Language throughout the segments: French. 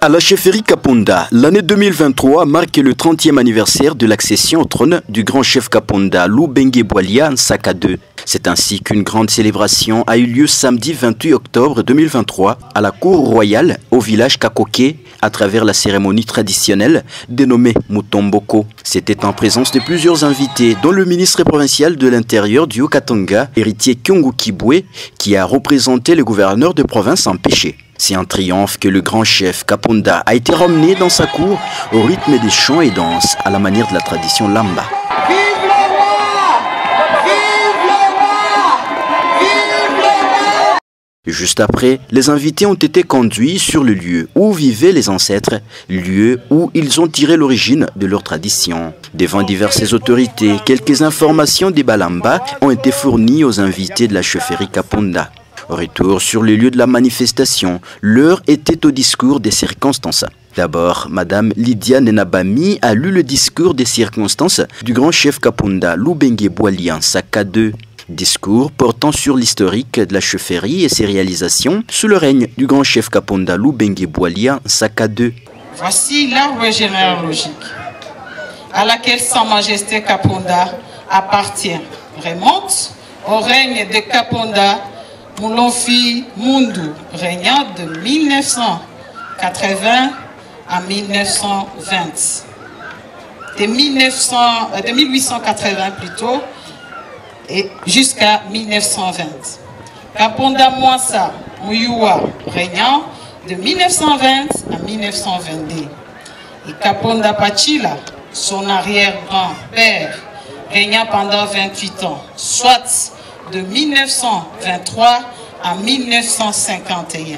À la chefferie Kaponda, l'année 2023 marque le 30e anniversaire de l'accession au trône du grand chef Kaponda, Lubengue Bwalia Nsaka II. C'est ainsi qu'une grande célébration a eu lieu samedi 28 octobre 2023 à la cour royale au village Kakoke à travers la cérémonie traditionnelle dénommée Mutomboko. C'était en présence de plusieurs invités, dont le ministre provincial de l'Intérieur du Haut-Katanga, héritier Kyungu Kibwe, qui a représenté le gouverneur de province empêché. C'est un triomphe que le grand chef Kaponda a été ramené dans sa cour au rythme des chants et danses à la manière de la tradition Lamba. Vive le roi! Vive le roi! Vive le roi! Juste après, les invités ont été conduits sur le lieu où vivaient les ancêtres, lieu où ils ont tiré l'origine de leur tradition. Devant diverses autorités, quelques informations des Balamba ont été fournies aux invités de la chefferie Kaponda. Retour sur le lieu de la manifestation, l'heure était au discours des circonstances. D'abord, Madame Lydia Nenabami a lu le discours des circonstances du grand chef Kaponda, Lubengue Bwalia Nsaka II. Discours portant sur l'historique de la chefferie et ses réalisations sous le règne du grand chef Kaponda, Lubengue Bwalia Nsaka II. Voici l'arbre généalogique à laquelle Sa Majesté Kaponda appartient. Remonte au règne de Kaponda Moulonfi Mundu, régnant de 1980 à 1920. De 1880 plutôt, et jusqu'à 1920. Kaponda Mwasa Muyua, régnant de 1920 à 1922. Et Kaponda Pachila, son arrière-grand-père, régnant pendant 28 ans, soit de 1923 à 1951.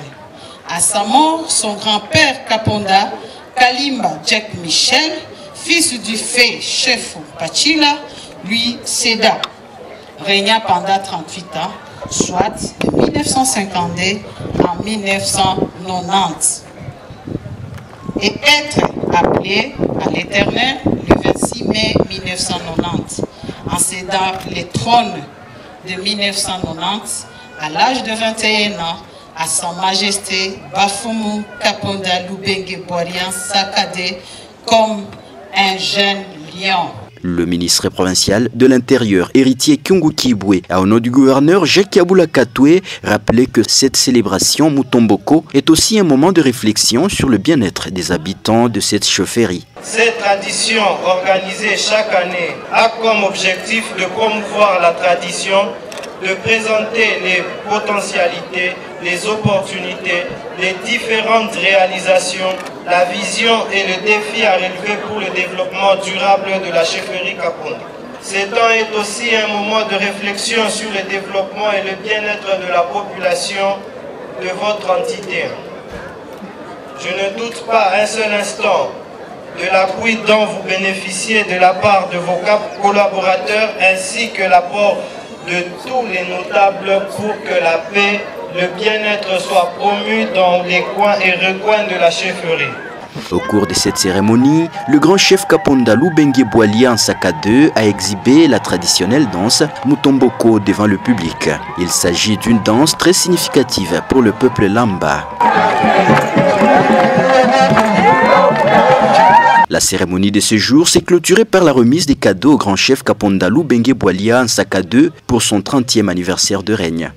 À sa mort, son grand-père Kaponda, Kalimba Jack Michel, fils du fée chef Pachila, lui céda, régna pendant 38 ans, soit de 1952 à 1990. Et être appelé à l'Éternel le 26 mai 1990, en cédant les trônes de 1990 à l'âge de 21 ans à Sa Majesté Bafumu Kaponda Lubengue Bwalia Nsaka II comme un jeune lion. Le ministre provincial de l'Intérieur, héritier Kyungu Kibwe, a au nom du gouverneur Jacques Aboula Katoué rappelé que cette célébration Mutomboko est aussi un moment de réflexion sur le bien-être des habitants de cette chefferie. Cette tradition organisée chaque année a comme objectif de promouvoir la tradition, de présenter les potentialités, les opportunités, les différentes réalisations, la vision et le défi à relever pour le développement durable de la chefferie Kaponda. Ce temps est aussi un moment de réflexion sur le développement et le bien-être de la population de votre entité. Je ne doute pas un seul instant de l'appui dont vous bénéficiez de la part de vos collaborateurs ainsi que l'apport de tous les notables pour que la paix, le bien-être soient promus dans les coins et recoins de la chefferie. Au cours de cette cérémonie, le grand chef Kaponda Lubengue Bwalia Nsaka II a exhibé la traditionnelle danse Mutomboko devant le public. Il s'agit d'une danse très significative pour le peuple Lamba. La cérémonie de ce jour s'est clôturée par la remise des cadeaux au grand chef Kaponda Lubengue Bwalia Nsaka II pour son 30e anniversaire de règne.